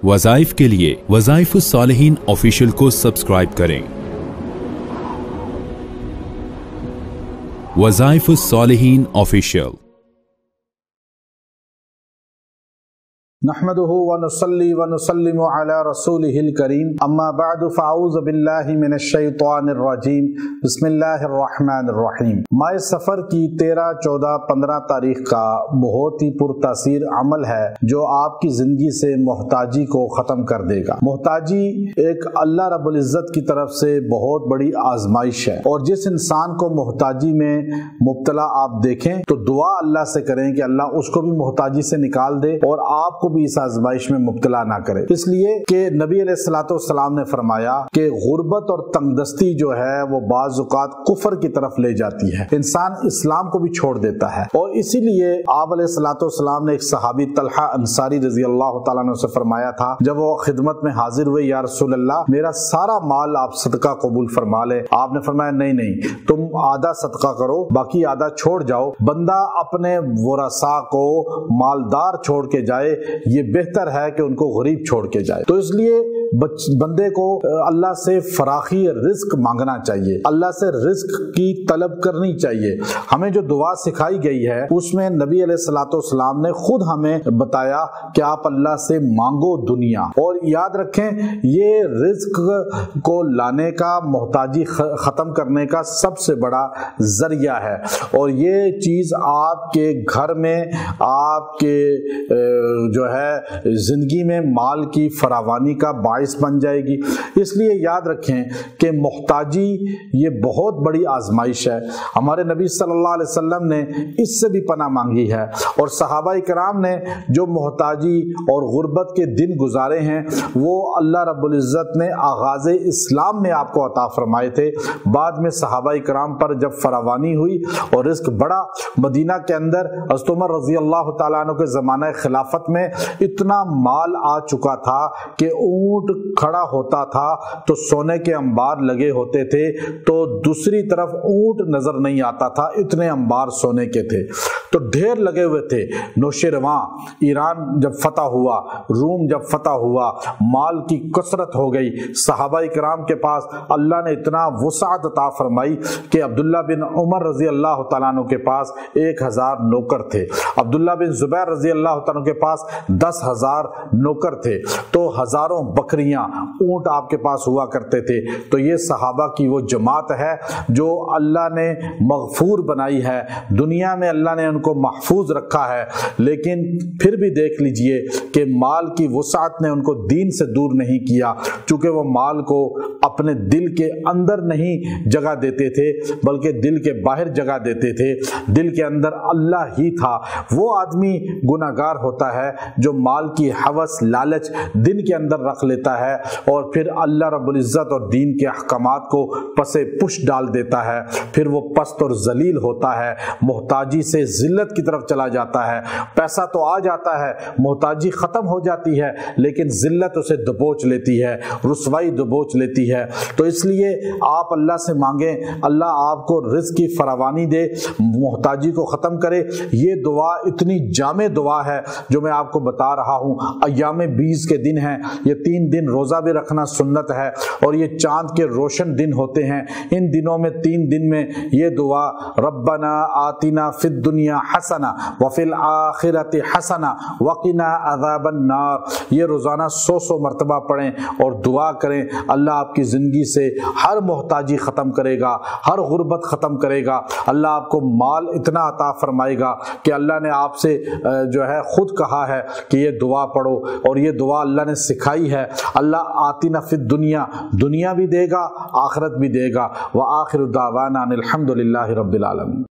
وظائف کے لیے وظائف الصالحین آفیشیل کو سبسکرائب کریں۔ وظائف الصالحین آفیشیل۔ نحمده ونصلي ونسلم على رسوله الكريم اما بعد فاعوذ بالله من الشیطان الرجیم بسم اللہ الرحمن الرحیم۔ ماہ سفر کی 13، 14، 15 تاریخ کا بہت ہی پرتاثیر عمل ہے جو آپ کی زندگی سے محتاجی کو ختم کر دے گا۔ محتاجی ایک اللہ رب العزت کی طرف سے بہت بڑی آزمائش ہے، اور جس انسان کو محتاجی میں مبتلا آپ دیکھیں تو دعا اللہ سے کریں کہ اللہ اس کو بھی محتاجی سے نکال دے اور آپ کو بھی اس آزمائش میں مبتلا نہ کرے، اس لیے کہ نبی علیہ الصلوۃ والسلام نے فرمایا کہ غربت اور تنگ دستی جو ہے وہ بعض اوقات کفر کی طرف لے جاتی ہے، انسان اسلام کو بھی چھوڑ دیتا ہے۔ اور اسی لیے آپ علیہ الصلوۃ والسلام نے ایک صحابی طلحہ انصاری رضی اللہ تعالیٰ عنہ سے فرمایا تھا، جب وہ خدمت میں حاضر ہوئے، یا رسول اللہ میرا سارا مال آپ صدقہ قبول فرما لے۔ آپ نے فرمایا نہیں، تم آدھا صدقہ کرو، باقی آدھا چھوڑ جاؤ۔ بندہ اپنے ورثاء کو مالدار چھوڑ کے جائے، یہ بہتر ہے کہ ان کو غریب چھوڑ کے جائے۔ تو اس لیے بندے کو اللہ سے فراخی رزق مانگنا چاہیے، اللہ سے رزق کی طلب کرنی چاہیے۔ ہمیں جو دعا سکھائی گئی ہے اس میں نبی علیہ الصلوۃ والسلام نے خود ہمیں بتایا کہ آپ اللہ سے مانگو دنیا، اور یاد رکھیں یہ رزق کو لانے کا، محتاجی ختم کرنے کا سب سے بڑا ذریعہ ہے، اور یہ چیز آپ کے گھر میں، آپ کے جو ہے زندگی میں مال کی فراوانی کا باعث بن جائے گی۔ اس لیے یاد رکھیں کہ محتاجی یہ بہت بڑی آزمائش ہے۔ ہمارے نبی صلی اللہ علیہ وسلم نے اس سے بھی پناہ مانگی ہے، اور صحابہ کرام نے جو محتاجی اور غربت کے دن گزارے ہیں وہ اللہ رب العزت نے آغاز اسلام میں آپ کو عطا فرمائے تھے۔ بعد میں صحابہ کرام پر جب فراوانی ہوئی اور رزق بڑا، مدینہ کے اندر حضرت عمر رضی اللہ تعالیٰ عنہ کے زمانہ خلافت میں اتنا مال آ چکا تھا کہ اونٹ کھڑا ہوتا تھا تو سونے کے انبار لگے ہوتے تھے، تو دوسری طرف اونٹ نظر نہیں آتا تھا، اتنے انبار سونے کے تھے، تو ڈھیر لگے ہوئے تھے۔ نوشیروان ایران جب فتح ہوا، روم جب فتح ہوا، مال کی کثرت ہو گئی، صحابہ کرام کے پاس اللہ نے اتنا وسعت عطا فرمائی کہ عبداللہ بن عمر رضی اللہ تعالیٰ عنہ کے پاس 1000 نوکر تھے، عبداللہ بن زبیر رضی اللہ تعالیٰ عنہ کے پاس 10,000 نوکر تھے، تو ہزاروں بکریاں، اونٹ آپ کے پاس ہوا کرتے تھے۔ تو یہ صحابہ کی وہ جماعت ہے جو اللہ نے مغفور بنائی ہے، دنیا میں اللہ نے ان کو محفوظ رکھا ہے، لیکن پھر بھی دیکھ لیجئے کہ مال کی وسعت نے ان کو دین سے دور نہیں کیا، چونکہ وہ مال کو اپنے دل کے اندر نہیں جگہ دیتے تھے بلکہ دل کے باہر جگہ دیتے تھے، دل کے اندر اللہ ہی تھا۔ وہ آدمی گناہگار ہوتا ہے جو مال کی ہوس، لالچ دن کے اندر رکھ لیتا ہے، اور پھر اللہ رب العزت اور دین کے احکامات کو پسے پش ڈال دیتا ہے، پھر وہ پست اور ذلیل ہوتا ہے، محتاجی سے ذلت کی طرف چلا جاتا ہے۔ پیسہ تو آ جاتا ہے، محتاجی ختم ہو جاتی ہے، لیکن ذلت اسے دبوچ لیتی ہے، رسوائی دبوچ لیتی ہے۔ تو اس لیے آپ اللہ سے مانگیں، اللہ آپ کو رزق کی فراوانی دے، محتاجی کو ختم کرے۔ یہ دعا اتنی جامع دعا ہے جو میں آپ کو بتا رہا ہوں۔ ایام 20 کے دن ہیں، یہ 3 دن روزہ بھی رکھنا سنت ہے، اور یہ چاند کے روشن دن ہوتے ہیں۔ ان دنوں میں 3 دن میں یہ دعا ربنا آتنا فی الدنیا حسنہ وفی الآخرۃ حسنہ وقنا عذاب النار، یہ روزانہ 100 مرتبہ پڑھیں اور دعا کریں۔ اللہ آپ کی زندگی سے ہر محتاجی ختم کرے گا، ہر غربت ختم کرے گا، اللہ آپ کو مال اتنا عطا فرمائے گا کہ اللہ نے آپ سے جو ہے خود کہا ہے کہ یہ دعا پڑھو، اور یہ دعا اللہ نے سکھائی ہے۔ اللہ آتنا فی الدنیا، دنیا بھی دے گا، آخرت بھی دے گا۔ وآخر دعوانا ان الحمد للہ رب العالمین۔